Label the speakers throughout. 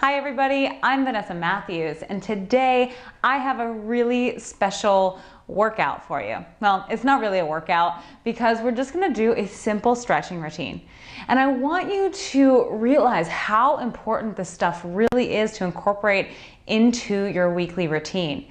Speaker 1: Hi everybody, I'm Vanessa Matthews, and today I have a really special workout for you. Well, it's not really a workout because we're just gonna do a simple stretching routine. And I want you to realize how important this stuff really is to incorporate into your weekly routine.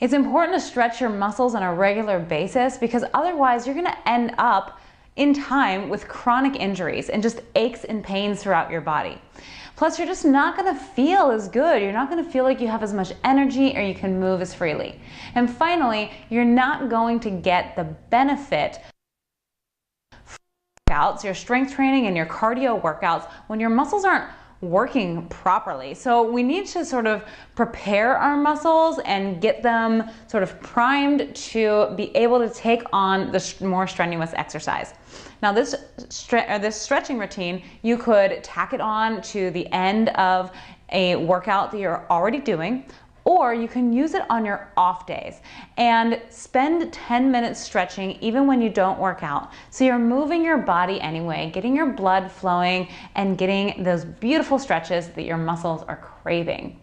Speaker 1: It's important to stretch your muscles on a regular basis because otherwise you're gonna end up in time with chronic injuries and just aches and pains throughout your body. Plus, you're just not gonna feel as good. You're not gonna feel like you have as much energy or you can move as freely. And finally, you're not going to get the benefit from workouts, your strength training and your cardio workouts when your muscles aren't working properly. So we need to sort of prepare our muscles and get them sort of primed to be able to take on the more strenuous exercise. Now this stretching routine, you could tack it on to the end of a workout that you're already doing, or you can use it on your off days and spend 10 minutes stretching even when you don't work out. So you're moving your body anyway, getting your blood flowing and getting those beautiful stretches that your muscles are craving.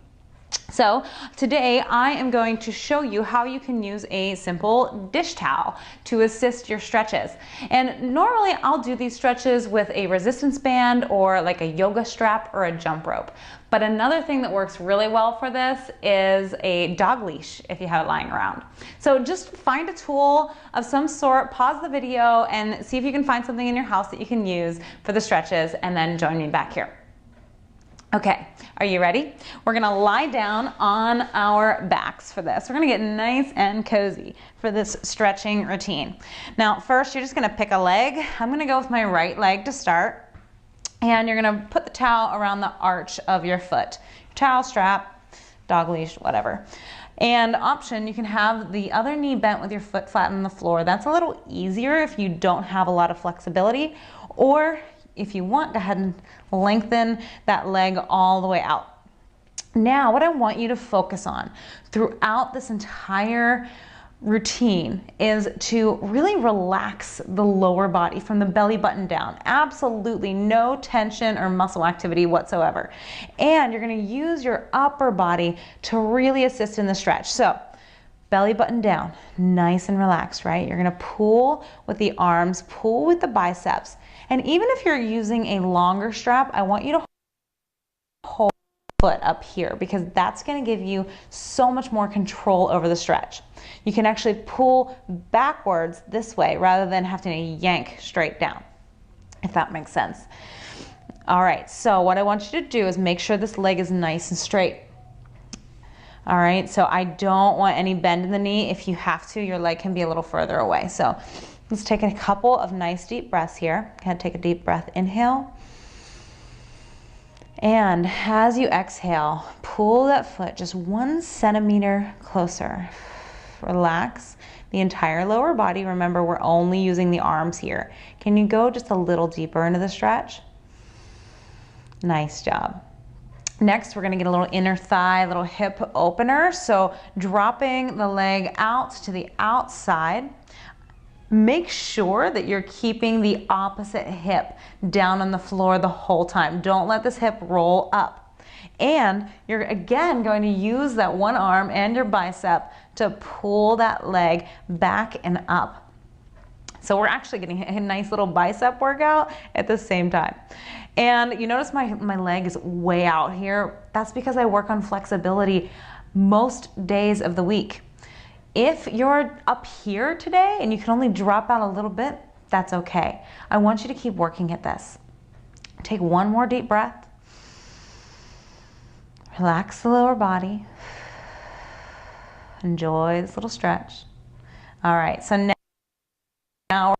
Speaker 1: So today I am going to show you how you can use a simple dish towel to assist your stretches. And normally I'll do these stretches with a resistance band or like a yoga strap or a jump rope. But another thing that works really well for this is a dog leash if you have it lying around. So just find a tool of some sort, pause the video and see if you can find something in your house that you can use for the stretches, and then join me back here. Okay, are you ready? We're gonna lie down on our backs for this. We're gonna get nice and cozy for this stretching routine. Now, first, you're just gonna pick a leg. I'm gonna go with my right leg to start. And you're gonna put the towel around the arch of your foot. Your towel strap, dog leash, whatever. And option, you can have the other knee bent with your foot flat on the floor. That's a little easier if you don't have a lot of flexibility, or if you want, go ahead and lengthen that leg all the way out. Now, what I want you to focus on throughout this entire routine is to really relax the lower body from the belly button down. Absolutely no tension or muscle activity whatsoever. And you're gonna use your upper body to really assist in the stretch. So, belly button down, nice and relaxed, right? You're gonna pull with the arms, pull with the biceps. And even if you're using a longer strap, I want you to hold the foot up here because that's gonna give you so much more control over the stretch. You can actually pull backwards this way rather than having to yank straight down, if that makes sense. All right, so what I want you to do is make sure this leg is nice and straight. All right, so I don't want any bend in the knee. If you have to, your leg can be a little further away. So let's take a couple of nice deep breaths here. Go ahead, take a deep breath, inhale. And as you exhale, pull that foot just 1 centimeter closer. Relax the entire lower body. Remember, we're only using the arms here. Can you go just a little deeper into the stretch? Nice job. Next, we're gonna get a little inner thigh, little hip opener. So dropping the leg out to the outside. Make sure that you're keeping the opposite hip down on the floor the whole time. Don't let this hip roll up. And you're again going to use that one arm and your bicep to pull that leg back and up. So we're actually getting a nice little bicep workout at the same time. And you notice my leg is way out here. That's because I work on flexibility most days of the week. If you're up here today and you can only drop out a little bit, that's okay. I want you to keep working at this. Take one more deep breath. Relax the lower body. Enjoy this little stretch. All right, so now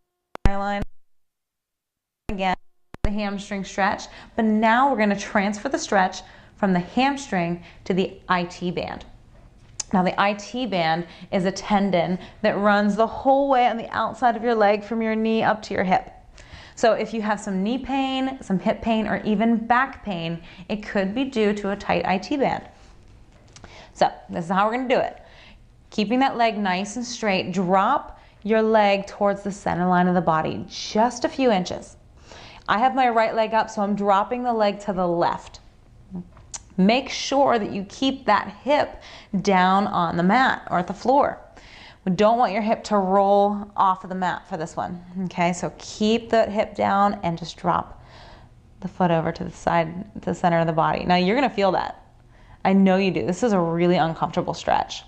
Speaker 1: we're line again, the hamstring stretch, but now we're gonna transfer the stretch from the hamstring to the IT band. Now the IT band is a tendon that runs the whole way on the outside of your leg from your knee up to your hip. So if you have some knee pain, some hip pain, or even back pain, it could be due to a tight IT band. So this is how we're gonna do it. Keeping that leg nice and straight, drop your leg towards the center line of the body, just a few inches. I have my right leg up, so I'm dropping the leg to the left. Make sure that you keep that hip down on the mat or at the floor. We don't want your hip to roll off of the mat for this one. Okay, so keep the hip down and just drop the foot over to the side, to the center of the body. Now you're gonna feel that. I know you do. This is a really uncomfortable stretch.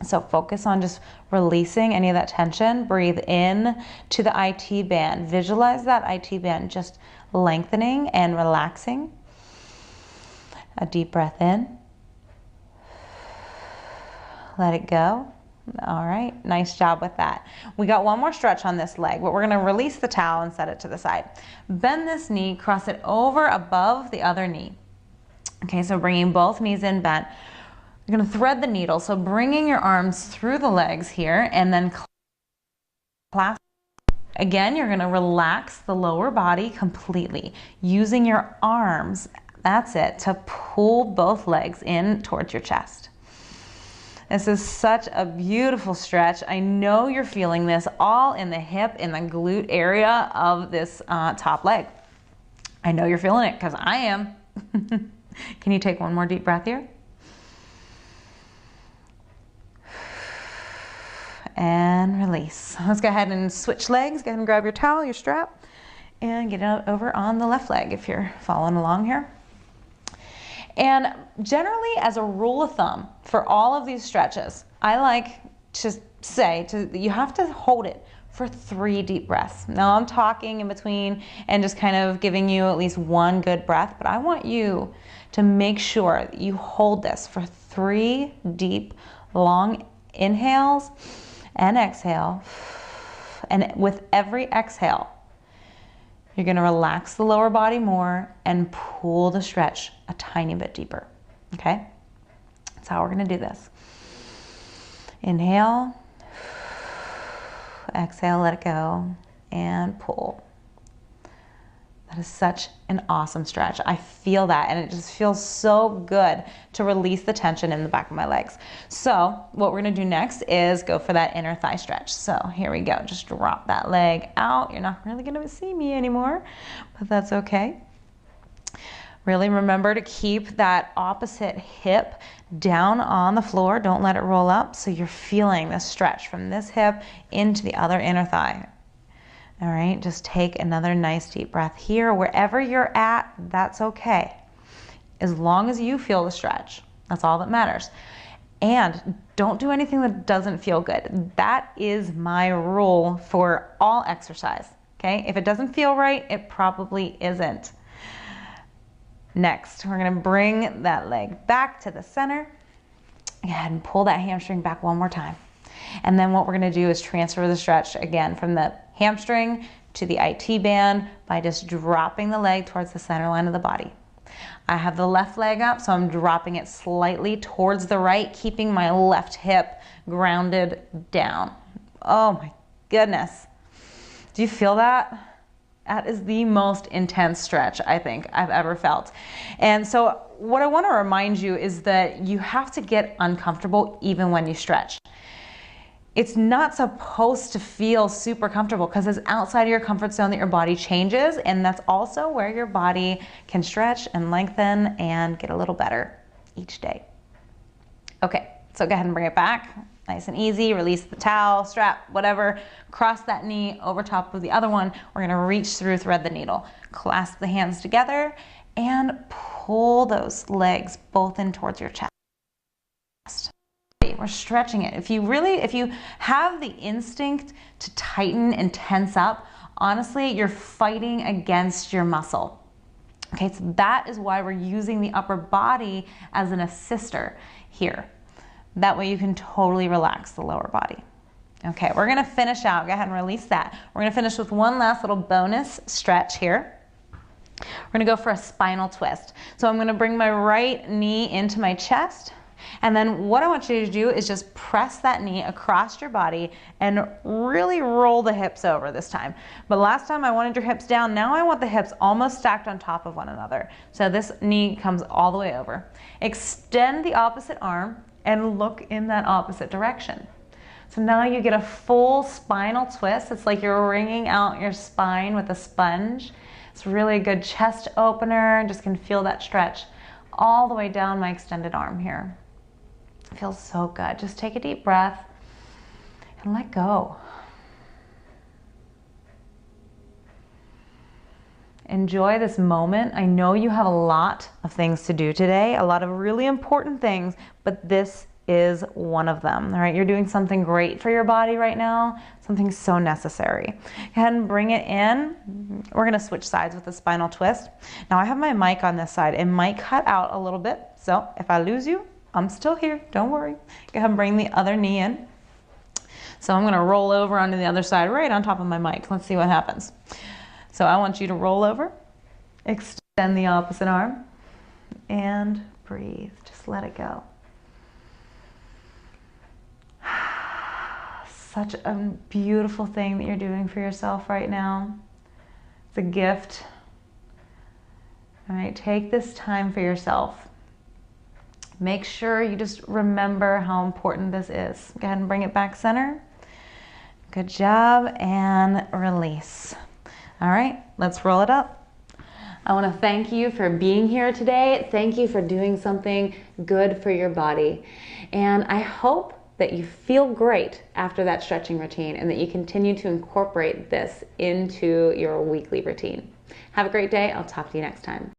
Speaker 1: So focus on just releasing any of that tension. Breathe in to the IT band. Visualize that IT band just lengthening and relaxing. A deep breath in. Let it go. All right, nice job with that. We got one more stretch on this leg, but we're gonna release the towel and set it to the side. Bend this knee, cross it over above the other knee. Okay, so bringing both knees in bent. You're gonna thread the needle, so bringing your arms through the legs here and then clasp. Again, you're gonna relax the lower body completely, using your arms, that's it, to pull both legs in towards your chest. This is such a beautiful stretch. I know you're feeling this all in the hip, in the glute area of this top leg. I know you're feeling it because I am. Can you take one more deep breath here? And release. Let's go ahead and switch legs. Go ahead and grab your towel, your strap, and get it over on the left leg if you're following along here. And generally, as a rule of thumb, for all of these stretches, I like to say you have to hold it for 3 deep breaths. Now I'm talking in between and just kind of giving you at least one good breath, but I want you to make sure that you hold this for 3 deep, long inhales and exhale. And with every exhale, you're gonna relax the lower body more and pull the stretch a tiny bit deeper, okay? That's how we're gonna do this. Inhale, exhale, let it go, and pull. That is such an awesome stretch. I feel that, and it just feels so good to release the tension in the back of my legs. So what we're gonna do next is go for that inner thigh stretch. So here we go, just drop that leg out. You're not really gonna see me anymore, but that's okay. Really remember to keep that opposite hip down on the floor. Don't let it roll up, so you're feeling this stretch from this hip into the other inner thigh. All right, just take another nice deep breath here. Wherever you're at, that's okay. As long as you feel the stretch, that's all that matters. And don't do anything that doesn't feel good. That is my rule for all exercise, okay? If it doesn't feel right, it probably isn't. Next, we're gonna bring that leg back to the center. Go ahead and pull that hamstring back one more time. And then what we're gonna do is transfer the stretch again from the hamstring to the IT band by just dropping the leg towards the center line of the body. I have the left leg up, so I'm dropping it slightly towards the right, keeping my left hip grounded down. Oh my goodness. Do you feel that? That is the most intense stretch I think I've ever felt. And so what I want to remind you is that you have to get uncomfortable even when you stretch. It's not supposed to feel super comfortable because it's outside of your comfort zone that your body changes, and that's also where your body can stretch and lengthen and get a little better each day. Okay, so go ahead and bring it back. Nice and easy, release the towel, strap, whatever. Cross that knee over top of the other one. We're gonna reach through, thread the needle. Clasp the hands together and pull those legs both in towards your chest. We're stretching it. If you have the instinct to tighten and tense up, honestly, you're fighting against your muscle. Okay, so that is why we're using the upper body as an assister here. That way you can totally relax the lower body. Okay, we're gonna finish out. Go ahead and release that. We're gonna finish with one last little bonus stretch here. We're gonna go for a spinal twist. So I'm gonna bring my right knee into my chest. And then what I want you to do is just press that knee across your body and really roll the hips over this time. But last time I wanted your hips down. Now I want the hips almost stacked on top of one another. So this knee comes all the way over. Extend the opposite arm and look in that opposite direction. So now you get a full spinal twist. It's like you're wringing out your spine with a sponge. It's really a good chest opener. Just can feel that stretch all the way down my extended arm here. It feels so good. Just take a deep breath and let go. Enjoy this moment. I know you have a lot of things to do today, a lot of really important things, but this is one of them. All right, you're doing something great for your body right now, something so necessary. Go ahead and bring it in. We're gonna switch sides with the spinal twist. Now I have my mic on this side. It might cut out a little bit, so if I lose you, I'm still here, don't worry. Go ahead and bring the other knee in. So I'm gonna roll over onto the other side right on top of my mic. Let's see what happens. So I want you to roll over, extend the opposite arm, and breathe. Just let it go. Such a beautiful thing that you're doing for yourself right now. It's a gift. All right, take this time for yourself. Make sure you just remember how important this is. Go ahead and bring it back center. Good job, and release. All right, let's roll it up. I want to thank you for being here today. Thank you for doing something good for your body. And I hope that you feel great after that stretching routine and that you continue to incorporate this into your weekly routine. Have a great day. I'll talk to you next time.